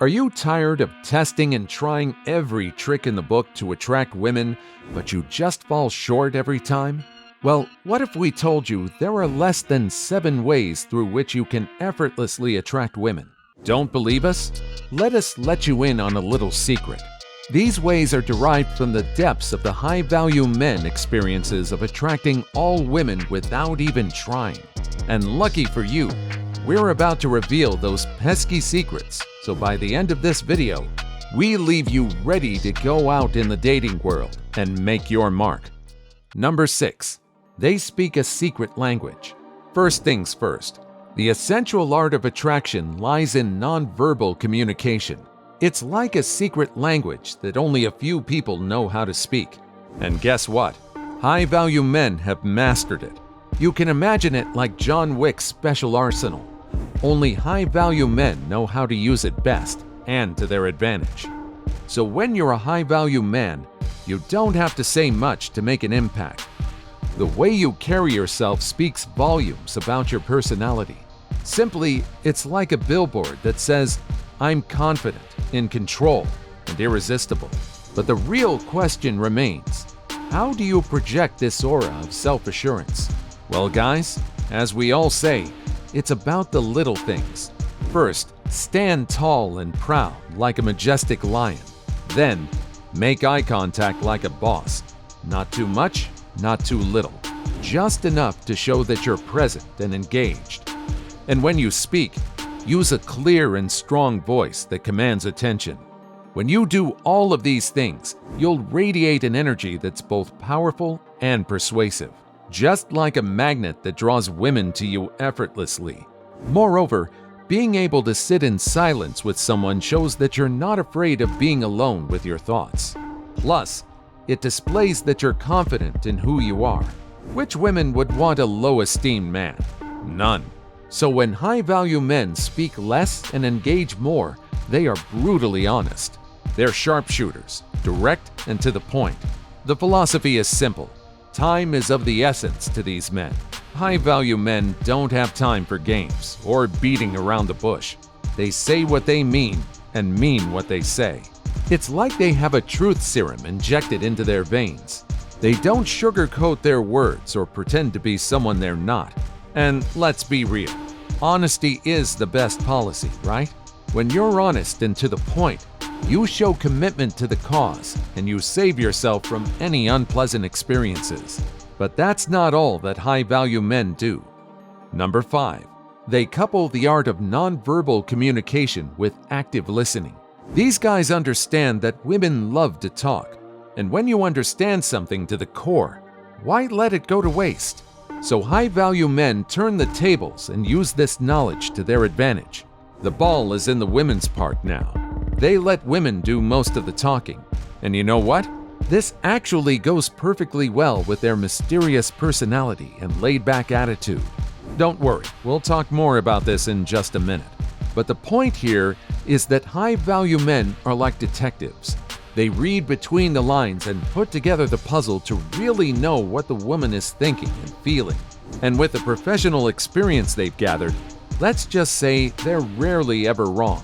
Are you tired of testing and trying every trick in the book to attract women, but you just fall short every time? Well, what if we told you there are less than 7 ways through which you can effortlessly attract women? Don't believe us? Let us let you in on a little secret. These ways are derived from the depths of the high-value men experiences of attracting all women without even trying. And lucky for you, we're about to reveal those pesky secrets, so by the end of this video, we leave you ready to go out in the dating world and make your mark. Number 6. They speak a secret language. First things first, the essential art of attraction lies in nonverbal communication. It's like a secret language that only a few people know how to speak. And guess what? High-value men have mastered it. You can imagine it like John Wick's special arsenal. Only high-value men know how to use it best and to their advantage. So when you're a high-value man, you don't have to say much to make an impact. The way you carry yourself speaks volumes about your personality. Simply, it's like a billboard that says, "I'm confident, in control, and irresistible." But the real question remains, how do you project this aura of self-assurance? Well, guys, as we all say, it's about the little things. First, stand tall and proud like a majestic lion. Then, make eye contact like a boss. Not too much, not too little. Just enough to show that you're present and engaged. And when you speak, use a clear and strong voice that commands attention. When you do all of these things, you'll radiate an energy that's both powerful and persuasive, just like a magnet that draws women to you effortlessly. Moreover, being able to sit in silence with someone shows that you're not afraid of being alone with your thoughts. Plus, it displays that you're confident in who you are. Which women would want a low-esteemed man? None. So when high-value men speak less and engage more, they are brutally honest. They're sharpshooters, direct and to the point. The philosophy is simple. Time is of the essence to these men. High-value men don't have time for games or beating around the bush. They say what they mean and mean what they say. It's like they have a truth serum injected into their veins. They don't sugarcoat their words or pretend to be someone they're not. And let's be real, honesty is the best policy, right? When you're honest and to the point, you show commitment to the cause and you save yourself from any unpleasant experiences. But that's not all that high-value men do. Number 5. They couple the art of nonverbal communication with active listening. These guys understand that women love to talk. And when you understand something to the core, why let it go to waste? So high-value men turn the tables and use this knowledge to their advantage. The ball is in the women's part now. They let women do most of the talking. And you know what? This actually goes perfectly well with their mysterious personality and laid-back attitude. Don't worry, we'll talk more about this in just a minute. But the point here is that high-value men are like detectives. They read between the lines and put together the puzzle to really know what the woman is thinking and feeling. And with the professional experience they've gathered, let's just say they're rarely ever wrong.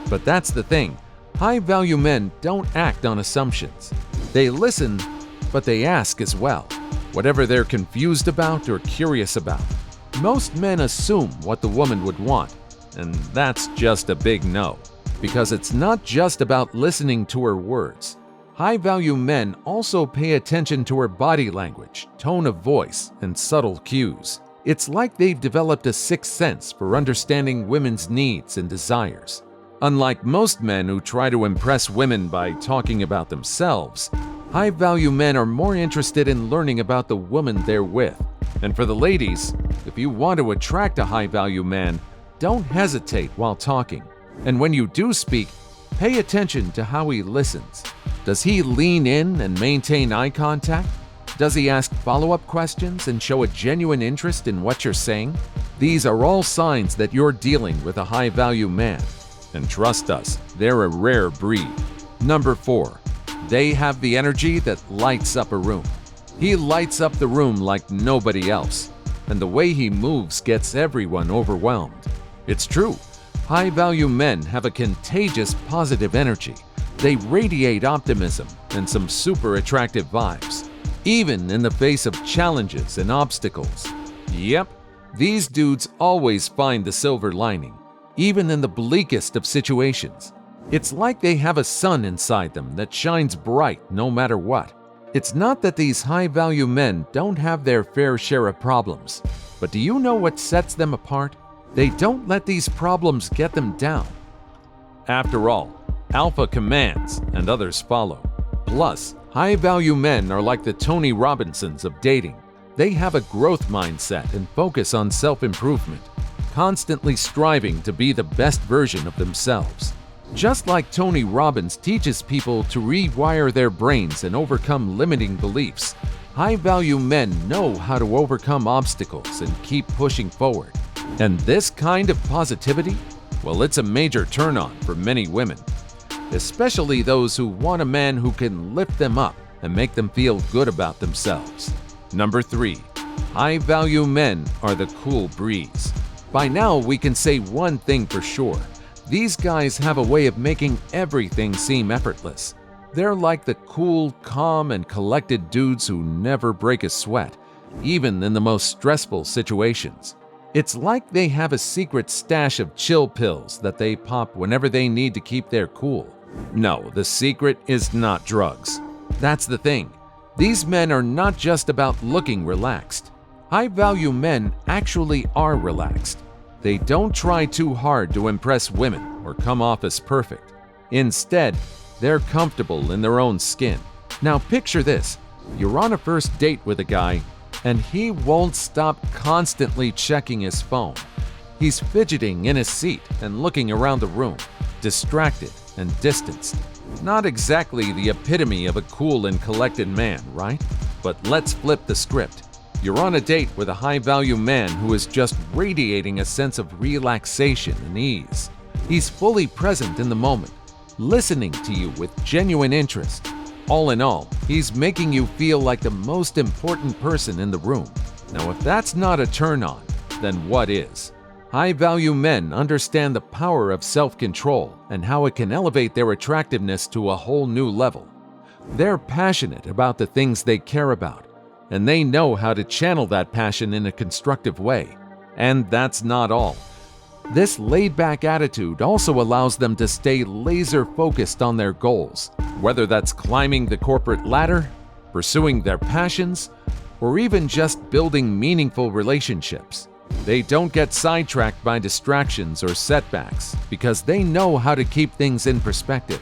But that's the thing. High-value men don't act on assumptions. They listen, but they ask as well, whatever they're confused about or curious about. Most men assume what the woman would want, and that's just a big no. Because it's not just about listening to her words. High-value men also pay attention to her body language, tone of voice, and subtle cues. It's like they've developed a sixth sense for understanding women's needs and desires. Unlike most men who try to impress women by talking about themselves, high-value men are more interested in learning about the woman they're with. And for the ladies, if you want to attract a high-value man, don't hesitate while talking. And when you do speak, pay attention to how he listens. Does he lean in and maintain eye contact? Does he ask follow-up questions and show a genuine interest in what you're saying? These are all signs that you're dealing with a high-value man. And trust us, they're a rare breed. Number 4. They have the energy that lights up a room. He lights up the room like nobody else. And the way he moves gets everyone overwhelmed. It's true. High-value men have a contagious positive energy. They radiate optimism and some super attractive vibes, even in the face of challenges and obstacles. Yep, these dudes always find the silver lining, even in the bleakest of situations. It's like they have a sun inside them that shines bright no matter what. It's not that these high-value men don't have their fair share of problems, but do you know what sets them apart? They don't let these problems get them down. After all, alpha commands and others follow. Plus, high-value men are like the Tony Robbinsons of dating. They have a growth mindset and focus on self-improvement, constantly striving to be the best version of themselves. Just like Tony Robbins teaches people to rewire their brains and overcome limiting beliefs, high-value men know how to overcome obstacles and keep pushing forward. And this kind of positivity? Well, it's a major turn-on for many women, especially those who want a man who can lift them up and make them feel good about themselves. Number 3. High-value men are the cool breeze. By now, we can say one thing for sure. These guys have a way of making everything seem effortless. They're like the cool, calm, and collected dudes who never break a sweat, even in the most stressful situations. It's like they have a secret stash of chill pills that they pop whenever they need to keep their cool. No, the secret is not drugs. That's the thing. These men are not just about looking relaxed. High-value men actually are relaxed. They don't try too hard to impress women or come off as perfect. Instead, they're comfortable in their own skin. Now picture this. You're on a first date with a guy, and he won't stop constantly checking his phone. He's fidgeting in his seat and looking around the room, distracted and distanced. Not exactly the epitome of a cool and collected man, right? But let's flip the script. You're on a date with a high-value man who is just radiating a sense of relaxation and ease. He's fully present in the moment, listening to you with genuine interest. All in all, he's making you feel like the most important person in the room. Now, if that's not a turn-on, then what is? High-value men understand the power of self-control and how it can elevate their attractiveness to a whole new level. They're passionate about the things they care about, and they know how to channel that passion in a constructive way. And that's not all. This laid-back attitude also allows them to stay laser-focused on their goals, whether that's climbing the corporate ladder, pursuing their passions, or even just building meaningful relationships. They don't get sidetracked by distractions or setbacks because they know how to keep things in perspective.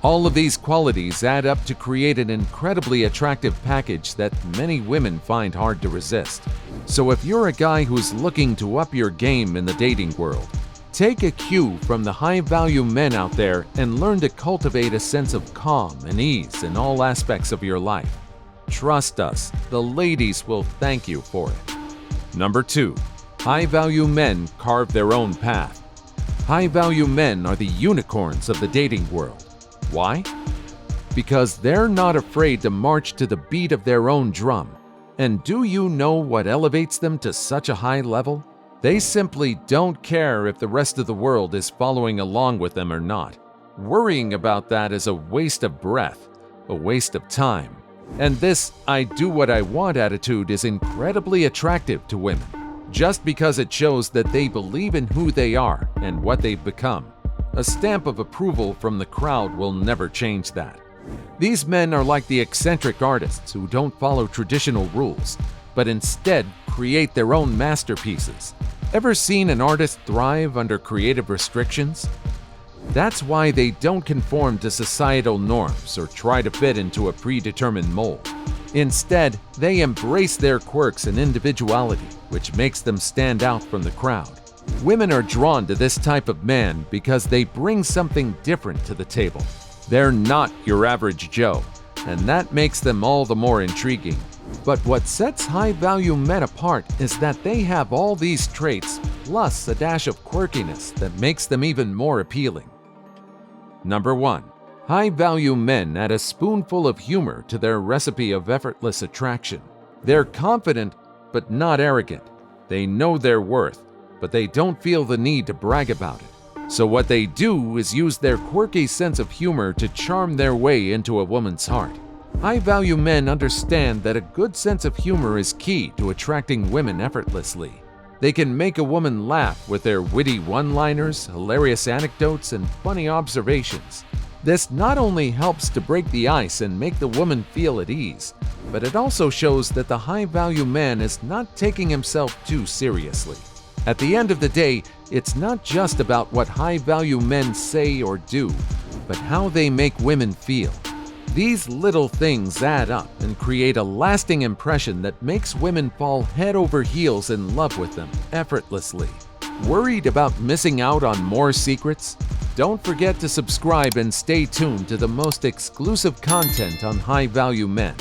All of these qualities add up to create an incredibly attractive package that many women find hard to resist. So if you're a guy who's looking to up your game in the dating world, take a cue from the high-value men out there and learn to cultivate a sense of calm and ease in all aspects of your life. Trust us, the ladies will thank you for it. Number 2. High-value men carve their own path. High-value men are the unicorns of the dating world. Why? Because they're not afraid to march to the beat of their own drum. And do you know what elevates them to such a high level? They simply don't care if the rest of the world is following along with them or not. Worrying about that is a waste of breath, a waste of time. And this "I do what I want" attitude is incredibly attractive to women, just because it shows that they believe in who they are and what they've become. A stamp of approval from the crowd will never change that. These men are like the eccentric artists who don't follow traditional rules, but instead create their own masterpieces. Ever seen an artist thrive under creative restrictions? That's why they don't conform to societal norms or try to fit into a predetermined mold. Instead, they embrace their quirks and individuality, which makes them stand out from the crowd. Women are drawn to this type of man because they bring something different to the table. They're not your average Joe, and that makes them all the more intriguing. But what sets high-value men apart is that they have all these traits plus a dash of quirkiness that makes them even more appealing. Number 1. High-value men add a spoonful of humor to their recipe of effortless attraction. They're confident, but not arrogant. They know their worth, but they don't feel the need to brag about it. So what they do is use their quirky sense of humor to charm their way into a woman's heart. High-value men understand that a good sense of humor is key to attracting women effortlessly. They can make a woman laugh with their witty one-liners, hilarious anecdotes, and funny observations. This not only helps to break the ice and make the woman feel at ease, but it also shows that the high-value man is not taking himself too seriously. At the end of the day, it's not just about what high-value men say or do, but how they make women feel. These little things add up and create a lasting impression that makes women fall head over heels in love with them effortlessly. Worried about missing out on more secrets? Don't forget to subscribe and stay tuned to the most exclusive content on high-value men.